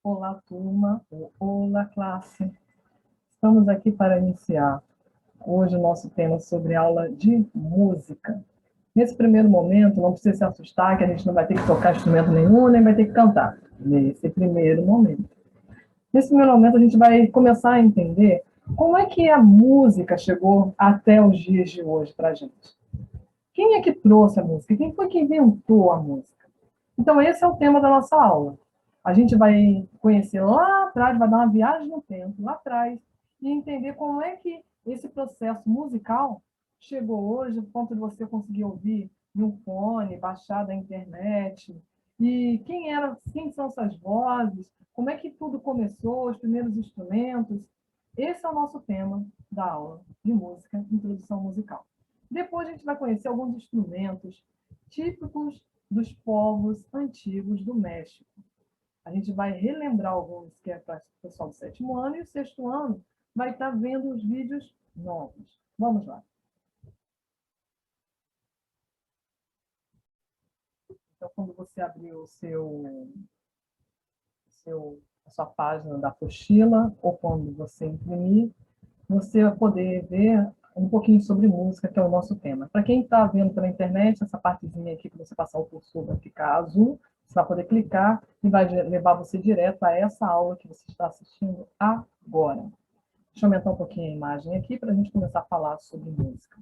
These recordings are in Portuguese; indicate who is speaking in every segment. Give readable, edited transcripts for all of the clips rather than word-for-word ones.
Speaker 1: Olá, turma. Olá, classe. Estamos aqui para iniciar hoje o nosso tema sobre aula de música. Nesse primeiro momento, não precisa se assustar que a gente não vai ter que tocar instrumento nenhum, nem vai ter que cantar. Nesse primeiro momento. Nesse primeiro momento, a gente vai começar a entender como é que a música chegou até os dias de hoje para a gente. Quem é que trouxe a música? Quem foi que inventou a música? Então, esse é o tema da nossa aula. A gente vai conhecer lá atrás, vai dar uma viagem no tempo, lá atrás, e entender como é que esse processo musical chegou hoje, ao ponto de você conseguir ouvir em um fone, baixar da internet, e quem são essas vozes, como é que tudo começou, os primeiros instrumentos. Esse é o nosso tema da aula de música, introdução musical. Depois a gente vai conhecer alguns instrumentos típicos dos povos antigos do México. A gente vai relembrar alguns que é para o pessoal do 7º ano, e o 6º ano vai estar vendo os vídeos novos. Vamos lá. Então, quando você abrir a sua página da apostila, ou quando você imprimir, você vai poder ver um pouquinho sobre música, que é o nosso tema. Para quem está vendo pela internet, essa partezinha aqui que você passar o cursor vai ficar azul, você vai poder clicar e vai levar você direto a essa aula que você está assistindo agora. Deixa eu aumentar um pouquinho a imagem aqui para a gente começar a falar sobre música.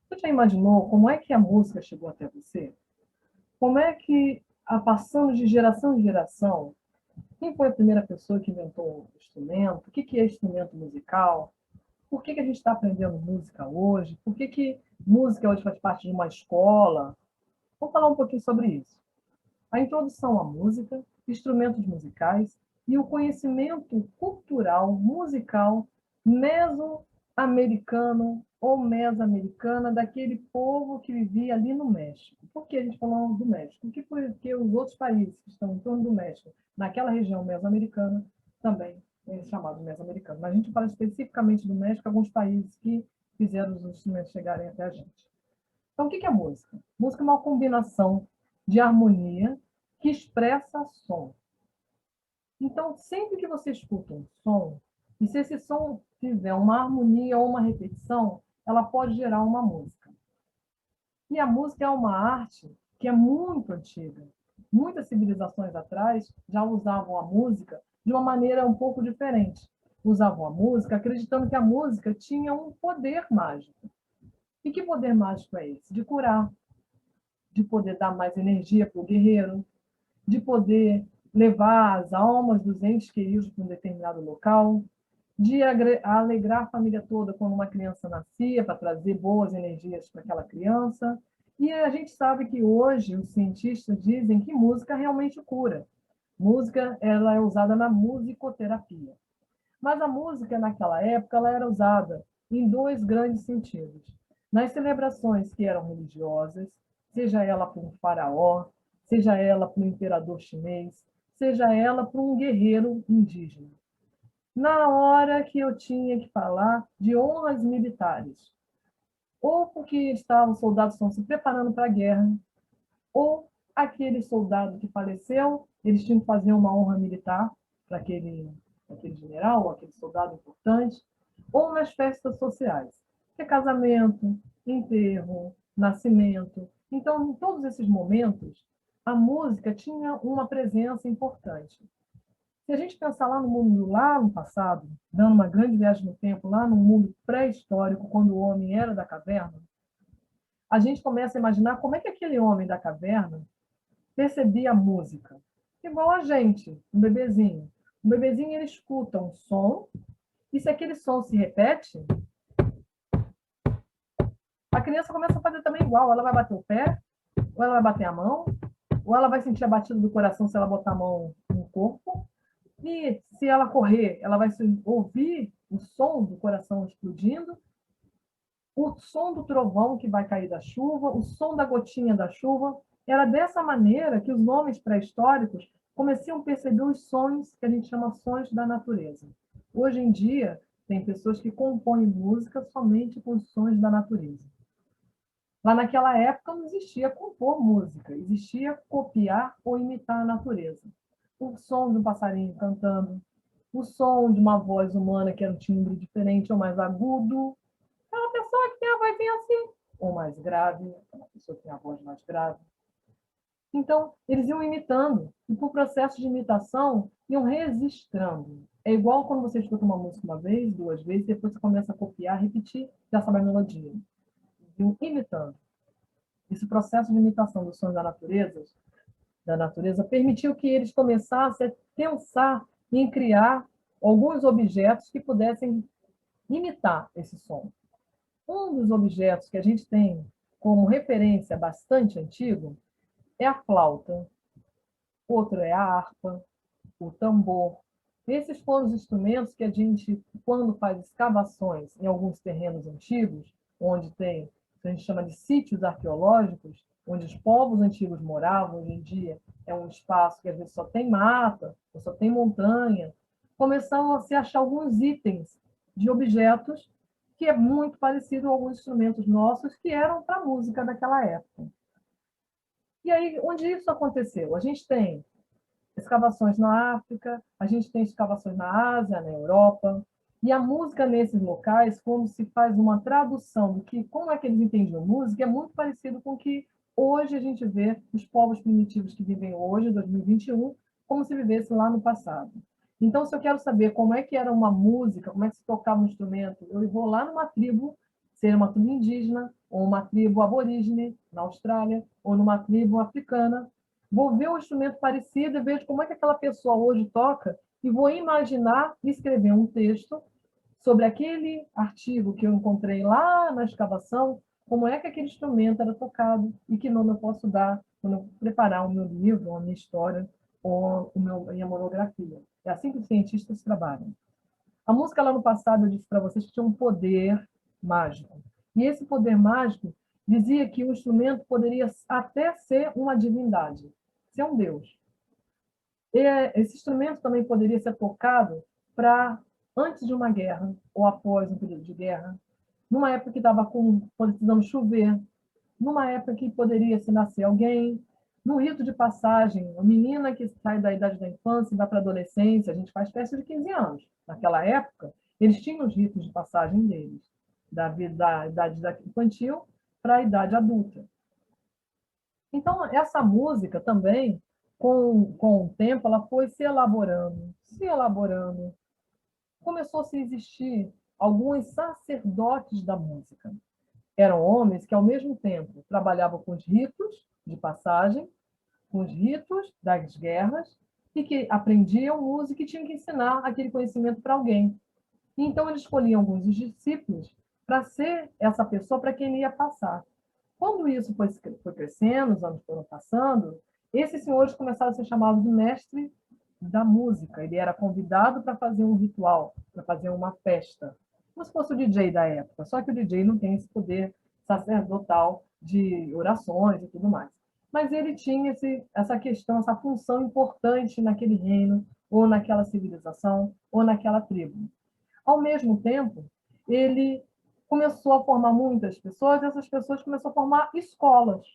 Speaker 1: Você já imaginou como é que a música chegou até você? Como é que, passando de geração em geração, quem foi a primeira pessoa que inventou o instrumento? O que é instrumento musical? Por que a gente está aprendendo música hoje? Por que música hoje faz parte de uma escola? Vamos falar um pouquinho sobre isso. A introdução à música, instrumentos musicais e o conhecimento cultural musical mesoamericano ou mesoamericana daquele povo que vivia ali no México. Por que a gente falou do México? Porque os outros países que estão em torno do México, naquela região mesoamericana, também é chamado mesoamericano. Mas a gente fala especificamente do México, alguns países que fizeram os instrumentos chegarem até a gente. Então, o que é música? Música é uma combinação de harmonia que expressa som. Então, sempre que você escuta um som, e se esse som tiver uma harmonia ou uma repetição, ela pode gerar uma música. E a música é uma arte que é muito antiga. Muitas civilizações atrás já usavam a música de uma maneira um pouco diferente. Usavam a música acreditando que a música tinha um poder mágico. E que poder mágico é esse? De curar, de poder dar mais energia para o guerreiro, de poder levar as almas dos entes queridos para um determinado local, de alegrar a família toda quando uma criança nascia, para trazer boas energias para aquela criança. E a gente sabe que hoje os cientistas dizem que música realmente cura. Música ela é usada na musicoterapia. Mas a música, naquela época, ela era usada em dois grandes sentidos. Nas celebrações que eram religiosas, seja ela para um faraó, seja ela para um imperador chinês, seja ela para um guerreiro indígena. Na hora que eu tinha que falar de honras militares, ou porque os soldados estão se preparando para a guerra, ou aquele soldado que faleceu, eles tinham que fazer uma honra militar para aquele general, aquele soldado importante, ou nas festas sociais, que é casamento, enterro, nascimento. Então, em todos esses momentos, a música tinha uma presença importante. Se a gente pensar lá no mundo, lá no passado, dando uma grande viagem no tempo, lá no mundo pré-histórico, quando o homem era da caverna, a gente começa a imaginar como é que aquele homem da caverna percebia a música. Igual a gente, um bebezinho. Um bebezinho ele escuta um som, e se aquele som se repete, a criança começa a fazer também igual. Ela vai bater o pé, ou ela vai bater a mão, ou ela vai sentir a batida do coração se ela botar a mão no corpo. E se ela correr, ela vai ouvir o som do coração explodindo, o som do trovão que vai cair da chuva, o som da gotinha da chuva. Era dessa maneira que os homens pré-históricos começaram a perceber os sons que a gente chama sons da natureza. Hoje em dia, tem pessoas que compõem música somente com os sons da natureza. Lá naquela época não existia compor música, existia copiar ou imitar a natureza. o som de um passarinho cantando, o som de uma voz humana que era um timbre diferente ou mais agudo. É uma pessoa que tem a vozinha assim, ou mais grave, é uma pessoa que tem a voz mais grave. Então, eles iam imitando, e por processo de imitação, iam registrando. É igual quando você escuta uma música uma vez, duas vezes, depois você começa a copiar, repetir, já sabe a melodia. Eles iam imitando. Esse processo de imitação dos sons da natureza permitiu que eles começassem a pensar em criar alguns objetos que pudessem imitar esse som. Um dos objetos que a gente tem como referência bastante antigo é a flauta, outro é a harpa, o tambor. Esses foram os instrumentos que a gente, quando faz escavações em alguns terrenos antigos, onde tem, que a gente chama de sítios arqueológicos, onde os povos antigos moravam, hoje em dia é um espaço que às vezes só tem mata, ou só tem montanha, começaram a se achar alguns itens de objetos que é muito parecido com alguns instrumentos nossos que eram para a música daquela época. E aí, onde isso aconteceu? A gente tem escavações na África, a gente tem escavações na Ásia, na Europa, e a música nesses locais, quando se faz uma tradução do que, como é que eles entendiam música, é muito parecido com o que hoje a gente vê os povos primitivos que vivem hoje, em 2021, como se vivesse lá no passado. Então, se eu quero saber como é que era uma música, como é que se tocava um instrumento, eu vou lá numa tribo, seja uma tribo indígena, ou uma tribo aborígene, na Austrália, ou numa tribo africana, vou ver um instrumento parecido e vejo como é que aquela pessoa hoje toca e vou imaginar e escrever um texto sobre aquele artigo que eu encontrei lá na escavação, como é que aquele instrumento era tocado e que nome eu posso dar quando eu preparar o meu livro, a minha história ou a minha monografia. É assim que os cientistas trabalham. A música lá no passado, eu disse para vocês que tinha um poder mágico. E esse poder mágico dizia que o instrumento poderia até ser uma divindade, ser um deus. E esse instrumento também poderia ser tocado para antes de uma guerra ou após um período de guerra, numa época que estava precisando chover, numa época que poderia se nascer alguém, no rito de passagem, a menina que sai da idade da infância e vai para a adolescência, a gente faz festa de 15 anos. Naquela época, eles tinham os ritos de passagem deles, da idade infantil para a idade adulta. Então, essa música também, com o tempo, ela foi se elaborando, se elaborando. Começou a se existir alguns sacerdotes da música. Eram homens que, ao mesmo tempo, trabalhavam com os ritos de passagem, com os ritos das guerras, e que aprendiam música e tinham que ensinar aquele conhecimento para alguém. E então, eles escolhiam alguns dos discípulos para ser essa pessoa para quem ele ia passar. Quando isso foi crescendo, os anos foram passando, esses senhores começaram a ser chamados de mestre da música. Ele era convidado para fazer um ritual, para fazer uma festa, como se fosse o DJ da época, só que o DJ não tem esse poder sacerdotal de orações e tudo mais. Mas ele tinha essa questão, essa função importante naquele reino, ou naquela civilização, ou naquela tribo. Ao mesmo tempo, ele começou a formar muitas pessoas, e essas pessoas começaram a formar escolas.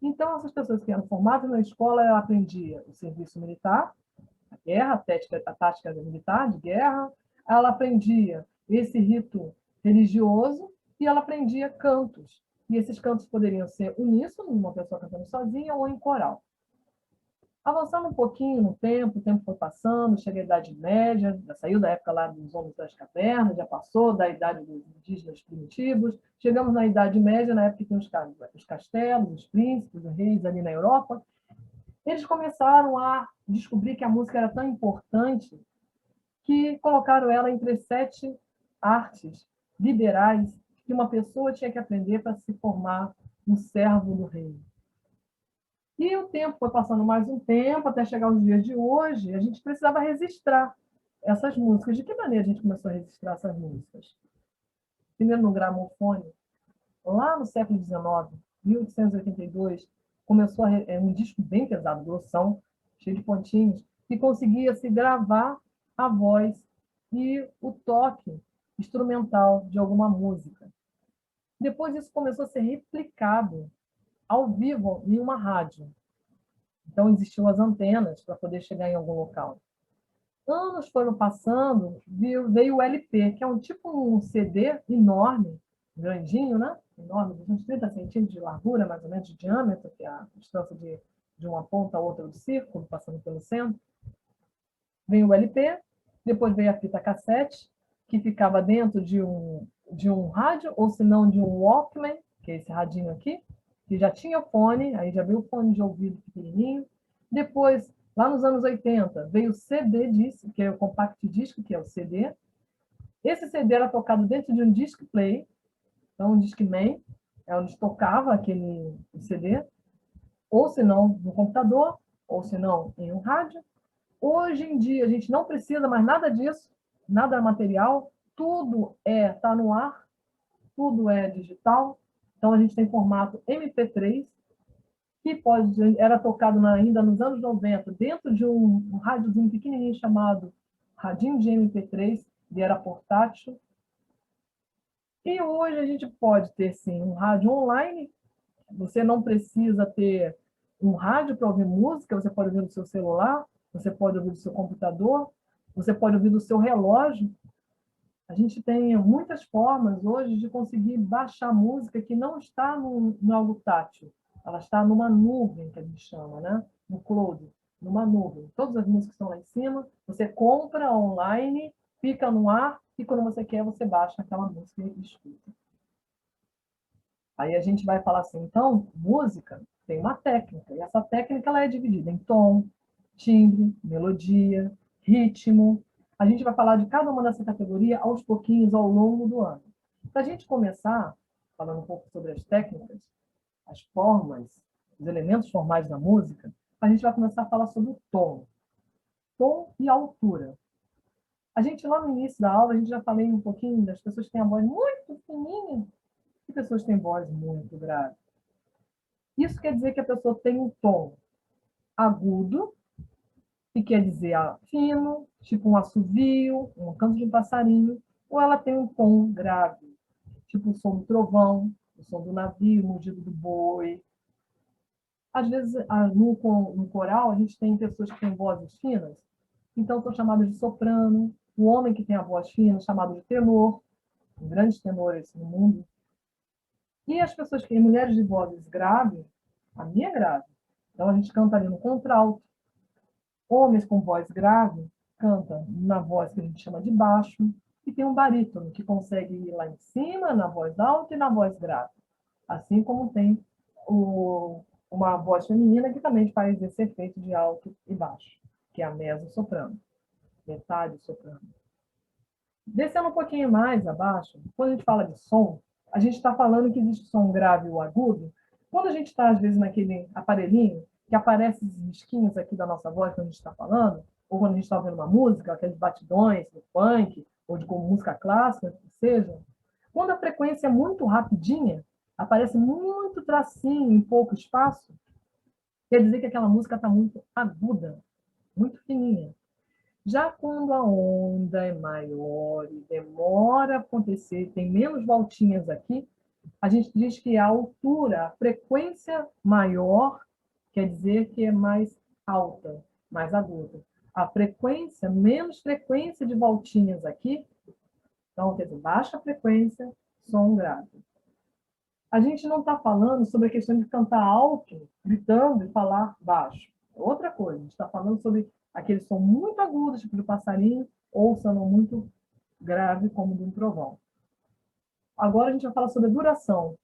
Speaker 1: Então, essas pessoas que eram formadas na escola, ela aprendia o serviço militar, a guerra, a tática militar de guerra, ela aprendia esse rito religioso e ela aprendia cantos. E esses cantos poderiam ser uníssonos, uma pessoa cantando sozinha ou em coral. Avançando um pouquinho no tempo, o tempo foi passando, chega a Idade Média, já saiu da época lá dos homens das cavernas, já passou da idade dos indígenas primitivos, chegamos na Idade Média, na época que tem os castelos, os príncipes, os reis ali na Europa. Eles começaram a descobrir que a música era tão importante que colocaram ela entre 7 artes liberais que uma pessoa tinha que aprender para se formar um servo do rei. E o tempo foi passando mais um tempo, até chegar aos dias de hoje, a gente precisava registrar essas músicas. De que maneira a gente começou a registrar essas músicas? Primeiro no gramofone, lá no século XIX, 1882, começou um disco bem pesado, grossão, cheio de pontinhos, que conseguia se gravar a voz e o toque instrumental de alguma música. Depois isso começou a ser replicado ao vivo em uma rádio. Então, existiam as antenas para poder chegar em algum local. Anos foram passando, veio o LP, que é um tipo um CD enorme, grandinho, né? Enorme, de uns 30 centímetros de largura, mais ou menos, de diâmetro, que é a distância de uma ponta a outra do círculo, passando pelo centro. Veio o LP, depois veio a fita cassete, que ficava dentro de um rádio, ou se não de um Walkman, que é esse radinho aqui, que já tinha fone, aí já veio o fone de ouvido pequenininho. Depois, lá nos anos 80, veio o CD disc, que é o compact disc, que é o CD. Esse CD era tocado dentro de um disc play, então um Discman, é onde tocava aquele CD, ou se não no computador, ou se não em um rádio. Hoje em dia, a gente não precisa mais nada disso, nada material, tudo está no ar, tudo é digital. Então, a gente tem formato MP3, que era tocado ainda nos anos 90, dentro de um rádiozinho pequenininho chamado radinho de MP3, e era portátil. E hoje a gente pode ter, sim, um rádio online. Você não precisa ter um rádio para ouvir música, você pode ouvir no seu celular, você pode ouvir do seu computador, você pode ouvir do seu relógio. A gente tem muitas formas hoje de conseguir baixar música que não está no algo tátil. Ela está numa nuvem, que a gente chama, né? No cloud, numa nuvem. Todas as músicas estão lá em cima, você compra online, fica no ar, e quando você quer, você baixa aquela música e escuta. Aí a gente vai falar assim, então, música tem uma técnica, e essa técnica ela é dividida em tom, timbre, melodia, ritmo. A gente vai falar de cada uma dessa categoria aos pouquinhos ao longo do ano. Para a gente começar, falando um pouco sobre as técnicas, as formas, os elementos formais da música, a gente vai começar a falar sobre o tom e altura. A gente, lá no início da aula, a gente já falei um pouquinho das pessoas que têm a voz muito fininha e pessoas que têm voz muito grave. Isso quer dizer que a pessoa tem um tom agudo, que quer dizer fino, tipo um assovio, um canto de um passarinho, ou ela tem um tom grave, tipo o som do trovão, o som do navio, o mugido do boi. Às vezes, no coral, a gente tem pessoas que têm vozes finas, então são chamadas de soprano. O homem que tem a voz fina é chamado de tenor, tem grandes tenores no mundo. E as pessoas que têm mulheres de vozes graves, a minha é grave, então a gente canta ali no contralto. Homens com voz grave cantam na voz que a gente chama de baixo, e tem um barítono que consegue ir lá em cima, na voz alta e na voz grave. Assim como tem uma voz feminina que também faz esse efeito de alto e baixo, que é a mezzo-soprano, metade soprano. Descendo um pouquinho mais abaixo, quando a gente fala de som, a gente está falando que existe som grave ou agudo. Quando a gente está, às vezes, naquele aparelhinho que aparece esses risquinhos aqui da nossa voz quando a gente está falando, ou quando a gente está ouvindo uma música, aqueles batidões do funk, ou de como música clássica, que seja, quando a frequência é muito rapidinha, aparece muito tracinho em pouco espaço, quer dizer que aquela música está muito aguda, muito fininha. Já quando a onda é maior e demora a acontecer, tem menos voltinhas aqui, a gente diz que a altura, a frequência maior, quer dizer que é mais alta, mais aguda. A frequência, menos frequência de voltinhas aqui, então, quer dizer, baixa frequência, som grave. A gente não está falando sobre a questão de cantar alto, gritando e falar baixo. É outra coisa, a gente está falando sobre aquele som muito agudo, tipo do passarinho, ou som muito grave, como de um trovão. Agora a gente vai falar sobre a duração.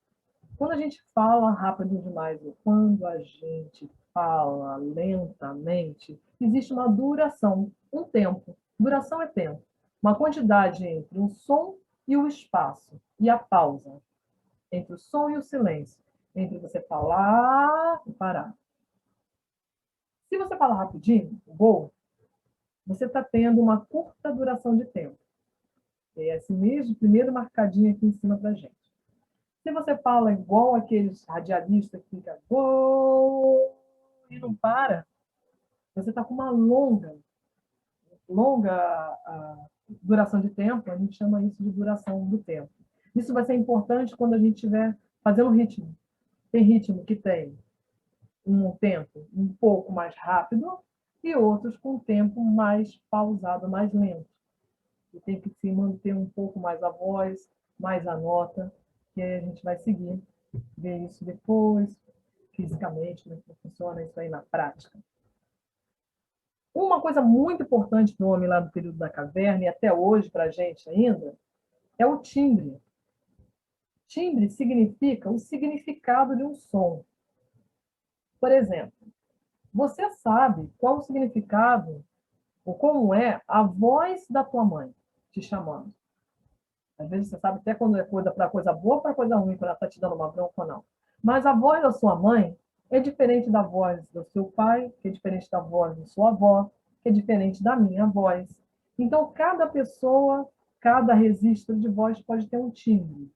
Speaker 1: Quando a gente fala rápido demais, ou quando a gente fala lentamente, existe uma duração, um tempo. Duração é tempo. Uma quantidade entre o som e o espaço, e a pausa. Entre o som e o silêncio. Entre você falar e parar. Se você fala rapidinho, vou, você está tendo uma curta duração de tempo. É esse mesmo primeiro marcadinho aqui em cima para a gente. Se você fala igual aqueles radialistas que fica gol e não para, você está com uma longa duração de tempo, a gente chama isso de duração do tempo. Isso vai ser importante quando a gente estiver fazendo ritmo. Tem ritmo que tem um tempo um pouco mais rápido e outros com um tempo mais pausado, mais lento. E tem que se manter um pouco mais a voz, mais a nota, que aí a gente vai seguir, ver isso depois, fisicamente, como é que funciona isso aí na prática. Uma coisa muito importante no homem lá do período da caverna, e até hoje para a gente ainda, é o timbre. Timbre significa o significado de um som. Por exemplo, você sabe qual o significado ou como é a voz da tua mãe te chamando. Às vezes você sabe até quando é coisa para coisa boa ou para coisa ruim, quando ela está te dando uma bronca ou não. Mas a voz da sua mãe é diferente da voz do seu pai, que é diferente da voz da sua avó, que é diferente da minha voz. Então, cada pessoa, cada registro de voz pode ter um timbre.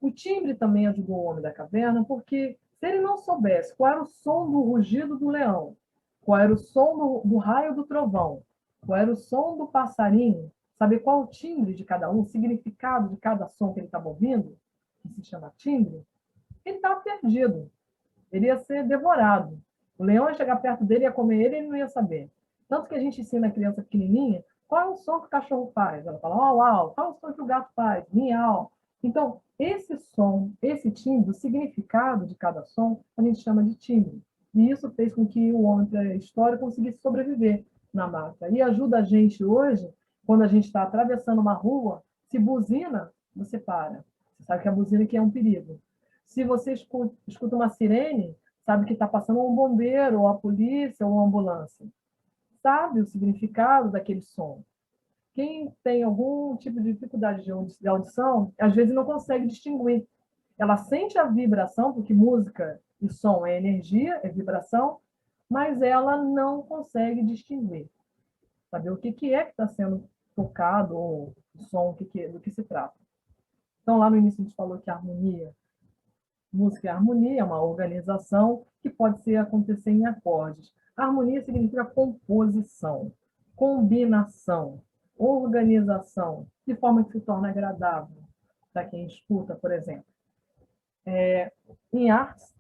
Speaker 1: O timbre também ajudou o homem da caverna, porque se ele não soubesse qual era o som do rugido do leão, qual era o som do raio do trovão, qual era o som do passarinho, saber qual o timbre de cada um, o significado de cada som que ele estava ouvindo, que se chama timbre, ele estava perdido. Ele ia ser devorado. O leão ia chegar perto dele, ia comer ele e ele não ia saber. Tanto que a gente ensina a criança pequenininha qual é o som que o cachorro faz. Ela fala, au, au. Qual é o som que o gato faz? Miau. Então, esse som, esse timbre, o significado de cada som, a gente chama de timbre. E isso fez com que o homem pré-histórico conseguisse sobreviver na mata. E ajuda a gente hoje, quando a gente está atravessando uma rua, se buzina, você para. Você sabe que a buzina aqui é um perigo. Se você escuta uma sirene, sabe que está passando um bombeiro, ou a polícia, ou uma ambulância. Sabe o significado daquele som. Quem tem algum tipo de dificuldade de audição, às vezes não consegue distinguir. Ela sente a vibração, porque música e som é energia, é vibração, mas ela não consegue distinguir. Saber o que é que está sendo tocado, ou o som, do que se trata. Então, lá no início a gente falou que a harmonia, música e harmonia é uma organização que pode ser acontecer em acordes. Harmonia significa composição, combinação, organização, de forma que se torna agradável para quem escuta, por exemplo. Em artes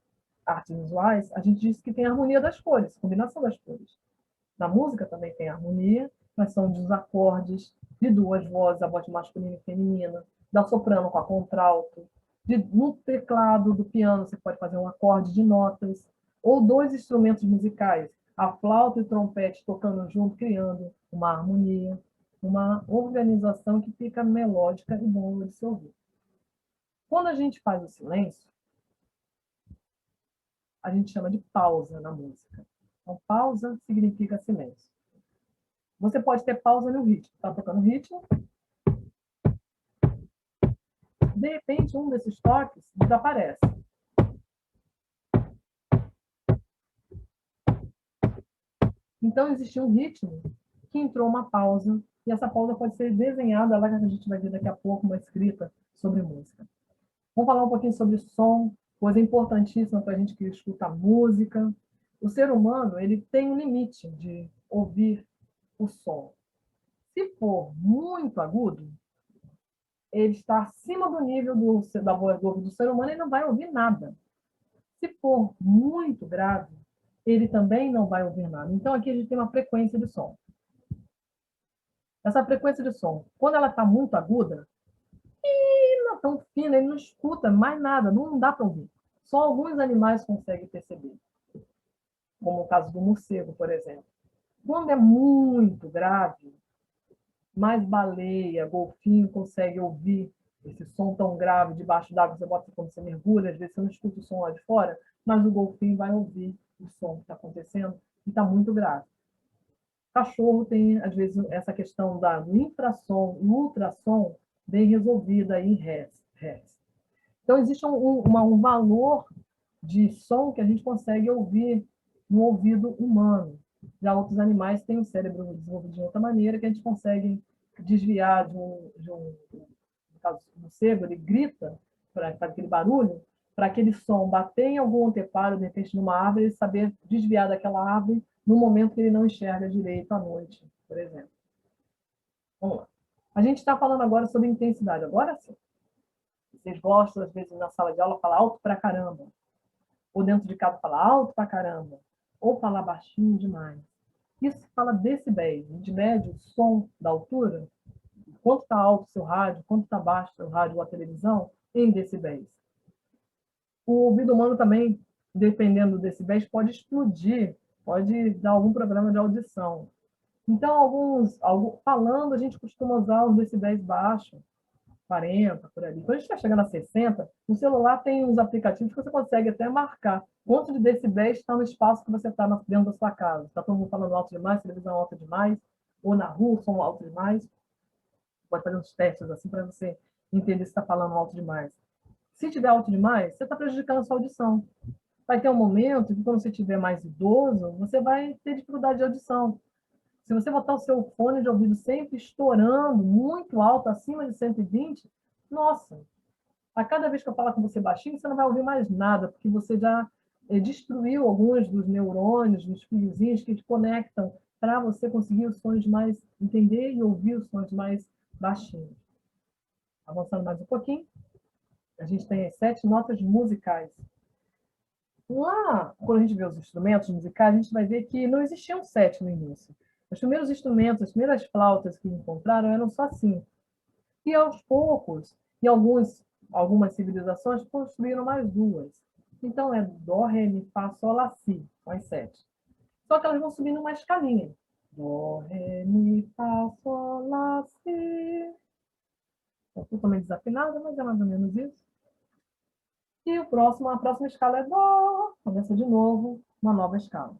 Speaker 1: visuais, a gente diz que tem harmonia das cores, combinação das cores. Na música também tem harmonia, mas são dos acordes, de duas vozes, a voz masculina e feminina, da soprano com a contralto. No teclado do piano, você pode fazer um acorde de notas, ou dois instrumentos musicais, a flauta e o trompete tocando junto, criando uma harmonia, uma organização que fica melódica e boa de se ouvir. Quando a gente faz o silêncio, a gente chama de pausa na música. Então, pausa significa silêncio. Você pode ter pausa no ritmo. Está tocando ritmo. De repente, um desses toques desaparece. Então, existe um ritmo que entrou uma pausa, e essa pausa pode ser desenhada, lá que a gente vai ver daqui a pouco, uma escrita sobre música. Vamos falar um pouquinho sobre som, coisa importantíssima para a gente que escuta música. O ser humano ele tem um limite de ouvir o som. Se for muito agudo, ele está acima do nível da voz do ser humano e não vai ouvir nada. Se for muito grave, ele também não vai ouvir nada. Então, aqui a gente tem uma frequência de som. Essa frequência de som, quando ela está muito aguda, e não é tão fina, ele não escuta mais nada, não dá para ouvir. Só alguns animais conseguem perceber, como o caso do morcego, por exemplo. Quando é muito grave, mais baleia, golfinho consegue ouvir esse som tão grave debaixo d'água. Você bota quando você mergulha, às vezes você não escuta o som lá de fora, mas o golfinho vai ouvir o som que está acontecendo e está muito grave. Cachorro tem, às vezes, essa questão do infrassom e ultrassom bem resolvida aí em Hertz. Então, existe um valor de som que a gente consegue ouvir no ouvido humano. Já outros animais têm o cérebro desenvolvido de outra maneira, que a gente consegue desviar no caso do morcego, ele grita, faz aquele barulho, para aquele som bater em algum anteparo, de repente numa árvore, ele saber desviar daquela árvore no momento que ele não enxerga direito à noite, por exemplo. Vamos lá. A gente está falando agora sobre intensidade. Agora sim. Vocês gostam, às vezes, na sala de aula, falar alto pra caramba. ou dentro de casa falar alto pra caramba, ou falar baixinho demais. Isso fala decibéis. A gente mede o som da altura, quanto está alto o seu rádio, quanto está baixo o seu rádio ou a televisão, em decibéis. O ouvido humano também, dependendo do decibéis, pode explodir, pode dar algum problema de audição. Então, falando, a gente costuma usar os decibéis baixos, 40, por ali. Quando a gente está chegando a 60, no celular tem uns aplicativos que você consegue até marcar quanto de decibéis está no espaço que você está dentro da sua casa. Está todo mundo falando alto demais, televisão alta demais, ou na rua, som alto demais. Pode fazer uns testes assim para você entender se está falando alto demais. Se tiver alto demais, você está prejudicando a sua audição. Vai ter um momento que, quando você estiver mais idoso, você vai ter dificuldade de audição. Se você botar o seu fone de ouvido sempre estourando, muito alto, acima de 120, nossa, a cada vez que eu falar com você baixinho, você não vai ouvir mais nada, porque você já destruiu alguns dos neurônios, dos fiozinhos que te conectam para você conseguir os sons mais, entender e ouvir os sons mais baixinhos. Avançando mais um pouquinho, a gente tem as 7 notas musicais. Lá, quando a gente vê os instrumentos musicais, a gente vai ver que não existiam 7 no início. Os primeiros instrumentos, as primeiras flautas que encontraram eram só 5. E aos poucos, em algumas civilizações, construíram mais 2. Então é Dó, Ré, Mi, Fá, Sol, Lá, Si, são as 7. Só que elas vão subindo uma escalinha. Dó, Ré, Mi, Fá, Sol, Lá, Si. É totalmente desafinada, mas é mais ou menos isso. E a próxima escala é Dó. Começa de novo, uma nova escala.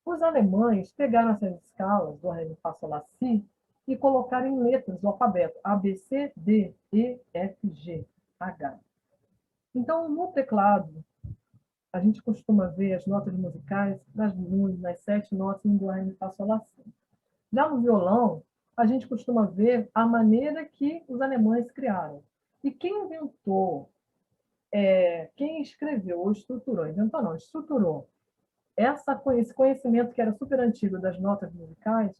Speaker 1: Os alemães pegaram essas escalas, Dó, Ré, Mi, Fá, Sol, Lá, Si, e colocaram em letras do alfabeto A, B, C, D, E, F, G, H. Então, no teclado, a gente costuma ver as notas musicais nas 7 notas em Dó, Ré, Mi, Fá, Sol, Lá, Si. Já no violão, a gente costuma ver a maneira que os alemães criaram. E quem inventou, quem escreveu ou estruturou, inventou não, estruturou esse conhecimento que era super antigo das notas musicais,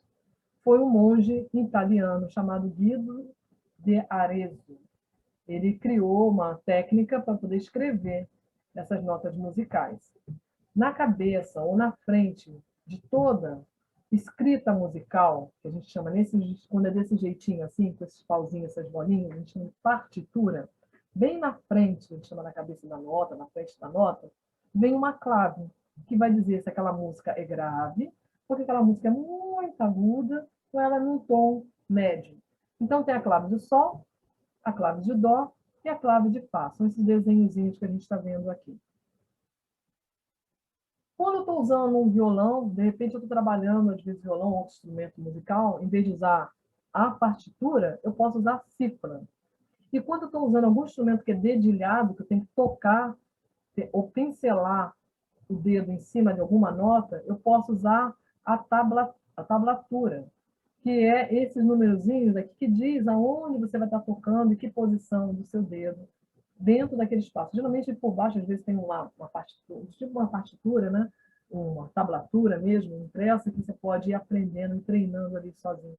Speaker 1: foi um monge italiano chamado Guido de Arezzo. Ele criou uma técnica para poder escrever essas notas musicais. Na cabeça ou na frente de toda escrita musical, que a gente chama, quando é desse jeitinho assim, com esses pauzinhos, essas bolinhas, a gente chama de partitura, bem na frente, a gente chama na cabeça da nota, na frente da nota, vem uma clave, que vai dizer se aquela música é grave, porque aquela música é muito aguda, ou ela é num tom médio. Então tem a clave de Sol, a clave de Dó e a clave de Fá. São esses desenhozinhos que a gente está vendo aqui. Quando eu estou usando um violão, de repente eu estou trabalhando, às vezes, violão ou outro instrumento musical, em vez de usar a partitura, eu posso usar a cifra. E quando eu estou usando algum instrumento que é dedilhado, que eu tenho que tocar ou pincelar o dedo em cima de alguma nota, eu posso usar a tablatura, que é esses numerozinhos aqui que diz aonde você vai estar tocando e que posição do seu dedo dentro daquele espaço. Geralmente, por baixo, às vezes, tem uma partitura, tipo uma partitura, né? Uma tablatura mesmo, impressa, que você pode ir aprendendo e treinando ali sozinho.